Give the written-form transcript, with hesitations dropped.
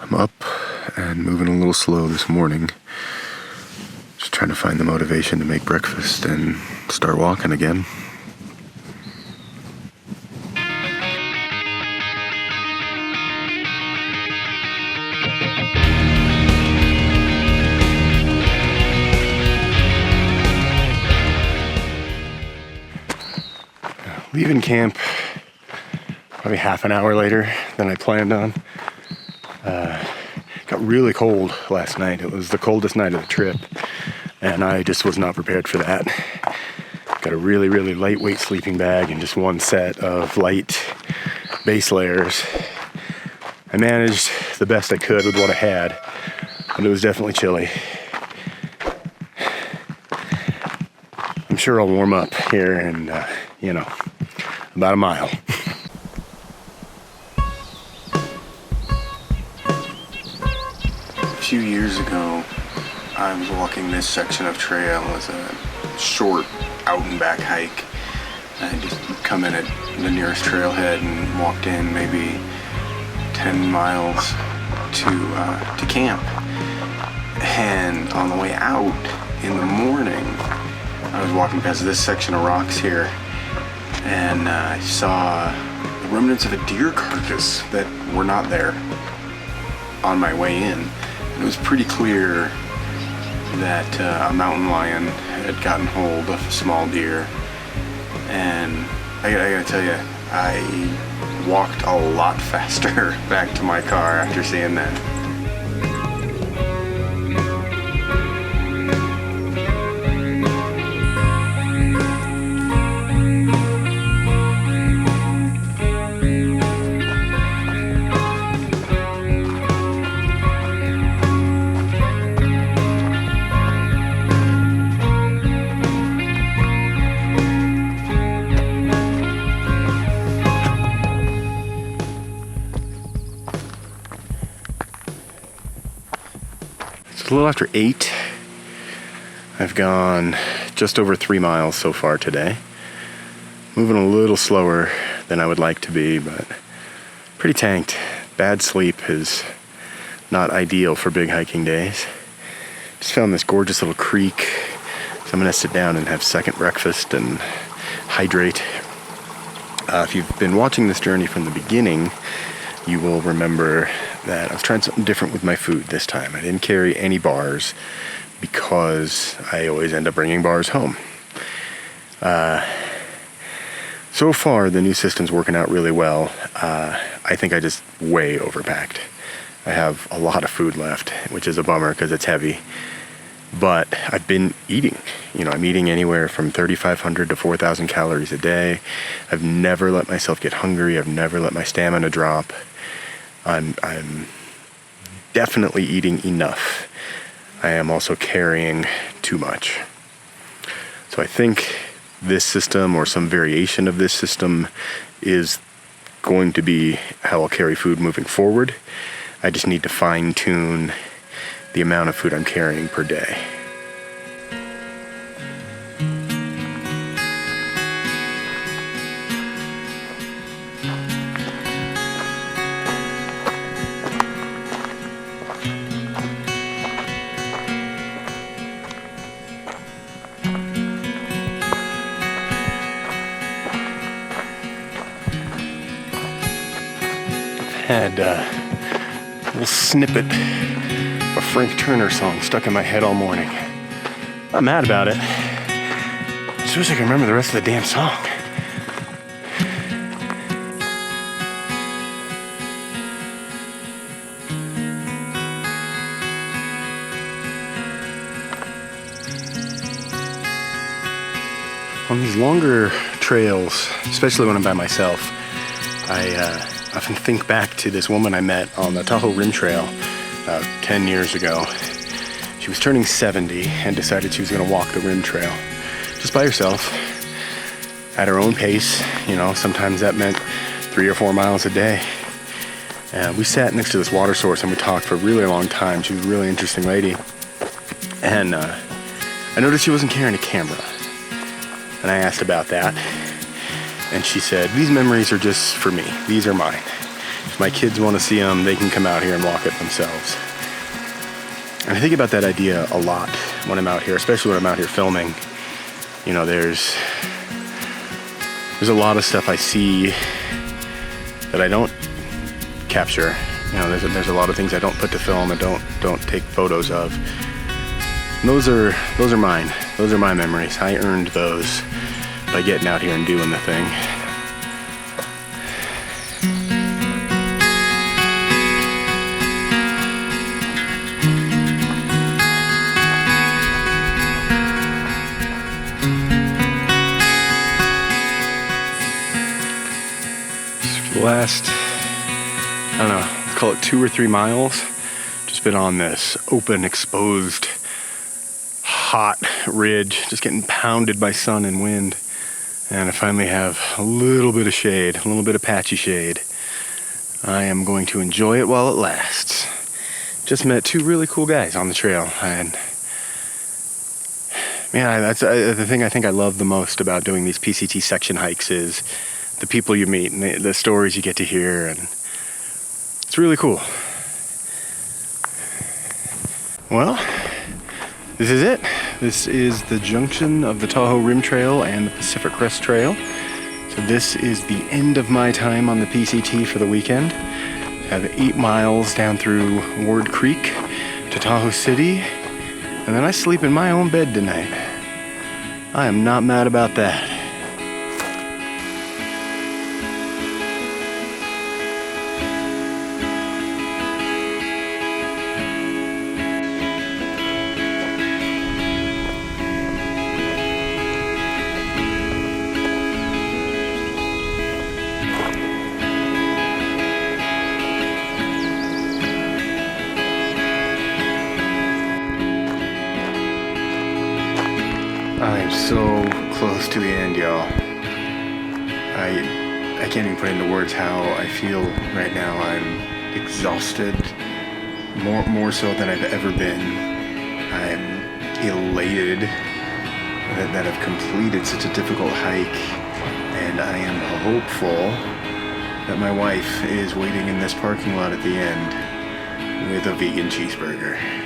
I'm up and moving a little slow this morning. Just trying to find the motivation to make breakfast and start walking again. Leaving camp probably half an hour later than I planned on. Got really cold last night. It was the coldest night of the trip, and I just was not prepared for that. Got a really, really lightweight sleeping bag and just one set of light base layers. I managed the best I could with what I had, but it was definitely chilly. I'm sure I'll warm up here in, about a mile. A few years ago, I was walking this section of trail as a short out and back hike. I just come in at the nearest trailhead and walked in maybe 10 miles to camp. And on the way out in the morning, I was walking past this section of rocks here, and I saw the remnants of a deer carcass that were not there on my way in. And it was pretty clear that a mountain lion had gotten hold of a small deer. And I gotta tell you, I walked a lot faster back to my car after seeing that. It's a little after 8. I've gone just over 3 miles so far today. Moving a little slower than I would like to be, but pretty tanked. Bad sleep is not ideal for big hiking days. Just found this gorgeous little creek, so I'm gonna sit down and have second breakfast and hydrate. If you've been watching this journey from the beginning, you will remember that I was trying something different with my food this time. I didn't carry any bars because I always end up bringing bars home. So far, the new system's working out really well. I think I just way overpacked. I have a lot of food left, which is a bummer because it's heavy. But I've been eating. I'm eating anywhere from 3,500 to 4,000 calories a day. I've never let myself get hungry. I've never let my stamina drop. I'm definitely eating enough. I am also carrying too much. So I think this system or some variation of this system is going to be how I'll carry food moving forward. I just need to fine-tune the amount of food I'm carrying per day. Had a little snippet of a Frank Turner song stuck in my head all morning. Not mad about it. Just wish I could remember the rest of the damn song. On these longer trails, especially when I'm by myself, I often think back to this woman I met on the Tahoe Rim Trail about 10 years ago. She was turning 70 and decided she was going to walk the rim trail just by herself at her own pace. Sometimes that meant 3 or 4 miles a day. And we sat next to this water source and we talked for a really long time. She was a really interesting lady. And I noticed she wasn't carrying a camera. And I asked about that. And she said, "These memories are just for me. These are mine. If my kids want to see them, they can come out here and walk it themselves. And I think about that idea a lot when I'm out here, especially when I'm out here filming. You know, there's a lot of stuff I see that I don't capture. You know, there's a lot of things I don't put to film and don't take photos of. And those are mine. Those are my memories. I earned those by getting out here and doing the thing. Last, I don't know, let's call it 2 or 3 miles. Just been on this open, exposed, hot ridge, just getting pounded by sun and wind. And I finally have a little bit of shade, a little bit of patchy shade. I am going to enjoy it while it lasts. Just met 2 really cool guys on the trail, and man, that's the thing I think I love the most about doing these PCT section hikes is the people you meet and the stories you get to hear, and it's really cool. Well, this is it. This is the junction of the Tahoe Rim Trail and the Pacific Crest Trail. So this is the end of my time on the PCT for the weekend. I have 8 miles down through Ward Creek to Tahoe City, and then I sleep in my own bed tonight. I am not mad about that. I am so close to the end, y'all. I can't even put into words how I feel right now. I'm exhausted, more so than I've ever been. I'm elated that I've completed such a difficult hike, and I am hopeful that my wife is waiting in this parking lot at the end with a vegan cheeseburger.